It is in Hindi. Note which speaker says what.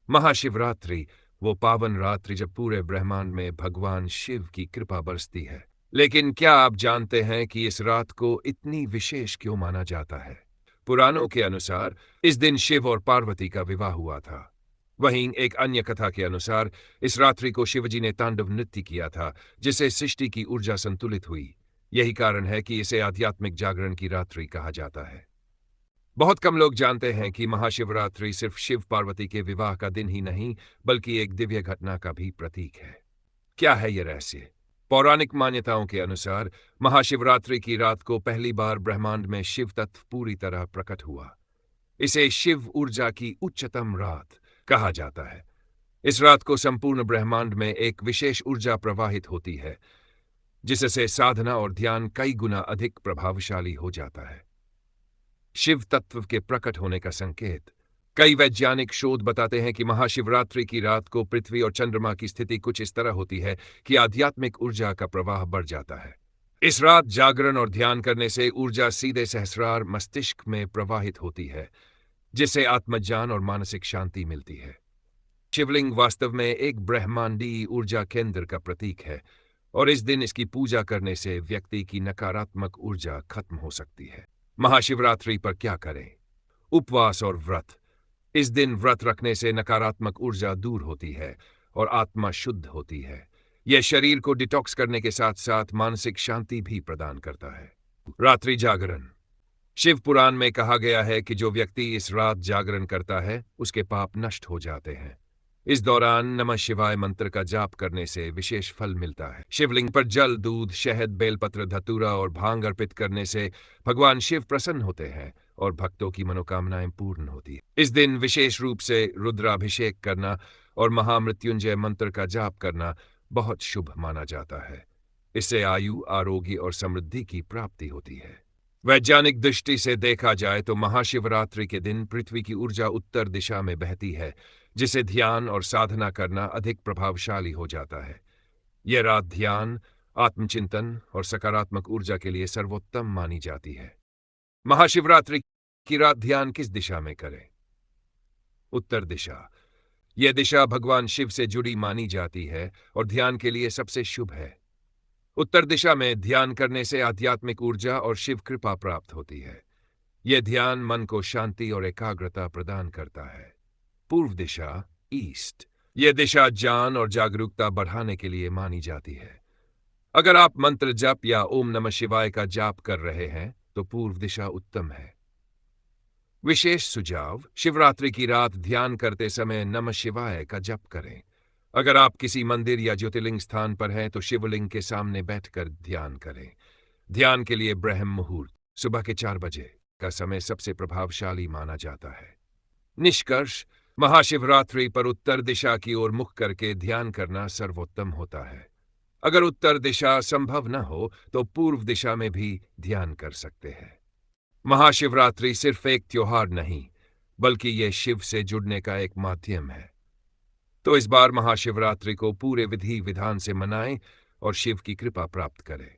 Speaker 1: महाशिवरात्रि वो पावन रात्रि जब पूरे ब्रह्मांड में भगवान शिव की कृपा बरसती है। लेकिन क्या आप जानते हैं कि इस रात को इतनी विशेष क्यों माना जाता है? पुराणों के अनुसार इस दिन शिव और पार्वती का विवाह हुआ था। वहीं एक अन्य कथा के अनुसार इस रात्रि को शिवजी ने तांडव नृत्य किया था, जिससे सृष्टि की ऊर्जा संतुलित हुई। यही कारण है कि इसे आध्यात्मिक जागरण की रात्रि कहा जाता है। बहुत कम लोग जानते हैं कि महाशिवरात्रि सिर्फ शिव पार्वती के विवाह का दिन ही नहीं, बल्कि एक दिव्य घटना का भी प्रतीक है। क्या है ये रहस्य? पौराणिक मान्यताओं के अनुसार महाशिवरात्रि की रात को पहली बार ब्रह्मांड में शिव तत्व पूरी तरह प्रकट हुआ। इसे शिव ऊर्जा की उच्चतम रात कहा जाता है। इस रात को संपूर्ण ब्रह्मांड में एक विशेष ऊर्जा प्रवाहित होती है, जिससे साधना और ध्यान कई गुना अधिक प्रभावशाली हो जाता है। शिव तत्व के प्रकट होने का संकेत। कई वैज्ञानिक शोध बताते हैं कि महाशिवरात्रि की रात को पृथ्वी और चंद्रमा की स्थिति कुछ इस तरह होती है कि आध्यात्मिक ऊर्जा का प्रवाह बढ़ जाता है। इस रात जागरण और ध्यान करने से ऊर्जा सीधे सहस्रार मस्तिष्क में प्रवाहित होती है, जिससे आत्मज्ञान और मानसिक शांति मिलती है। शिवलिंग वास्तव में एक ब्रह्मांडीय ऊर्जा केंद्र का प्रतीक है, और इस दिन इसकी पूजा करने से व्यक्ति की नकारात्मक ऊर्जा खत्म हो सकती है। महाशिवरात्रि पर क्या करें? उपवास और व्रत। इस दिन व्रत रखने से नकारात्मक ऊर्जा दूर होती है और आत्मा शुद्ध होती है। यह शरीर को डिटॉक्स करने के साथ साथ मानसिक शांति भी प्रदान करता है। रात्रि जागरण। शिव पुराण में कहा गया है कि जो व्यक्ति इस रात जागरण करता है, उसके पाप नष्ट हो जाते हैं। इस दौरान नमः शिवाय मंत्र का जाप करने से विशेष फल मिलता है। शिवलिंग पर जल, दूध, शहद, बेलपत्र, धतूरा और भांग अर्पित करने से भगवान शिव प्रसन्न होते हैं और भक्तों की मनोकामनाएं पूर्ण होती है। इस दिन विशेष रूप से रुद्राभिषेक करना और महामृत्युंजय मंत्र का जाप करना बहुत शुभ माना जाता है। इससे आयु, आरोग्य और समृद्धि की प्राप्ति होती है। वैज्ञानिक दृष्टि से देखा जाए तो महाशिवरात्रि के दिन पृथ्वी की ऊर्जा उत्तर दिशा में बहती है, जिसे ध्यान और साधना करना अधिक प्रभावशाली हो जाता है। यह रात ध्यान, आत्मचिंतन और सकारात्मक ऊर्जा के लिए सर्वोत्तम मानी जाती है। महाशिवरात्रि की रात ध्यान किस दिशा में करें? उत्तर दिशा। यह दिशा भगवान शिव से जुड़ी मानी जाती है और ध्यान के लिए सबसे शुभ है। उत्तर दिशा में ध्यान करने से आध्यात्मिक ऊर्जा और शिव कृपा प्राप्त होती है। यह ध्यान मन को शांति और एकाग्रता प्रदान करता है। पूर्व दिशा, ईस्ट। यह दिशा ज्ञान और जागरूकता बढ़ाने के लिए मानी जाती है। अगर आप मंत्र जप या ओम नमः शिवाय का जाप कर रहे हैं तो पूर्व दिशा उत्तम है। विशेष सुझाव: शिवरात्रि की रात ध्यान करते समय नमः शिवाय का जप करें। अगर आप किसी मंदिर या ज्योतिर्लिंग स्थान पर हैं तो शिवलिंग के सामने बैठकर ध्यान करें। ध्यान के लिए ब्रह्म मुहूर्त सुबह के 4 बजे का समय सबसे प्रभावशाली माना जाता है। निष्कर्ष: महाशिवरात्रि पर उत्तर दिशा की ओर मुख करके ध्यान करना सर्वोत्तम होता है। अगर उत्तर दिशा संभव न हो तो पूर्व दिशा में भी ध्यान कर सकते हैं। महाशिवरात्रि सिर्फ एक त्योहार नहीं, बल्कि यह शिव से जुड़ने का एक माध्यम है। तो इस बार महाशिवरात्रि को पूरे विधि विधान से मनाएं और शिव की कृपा प्राप्त करें।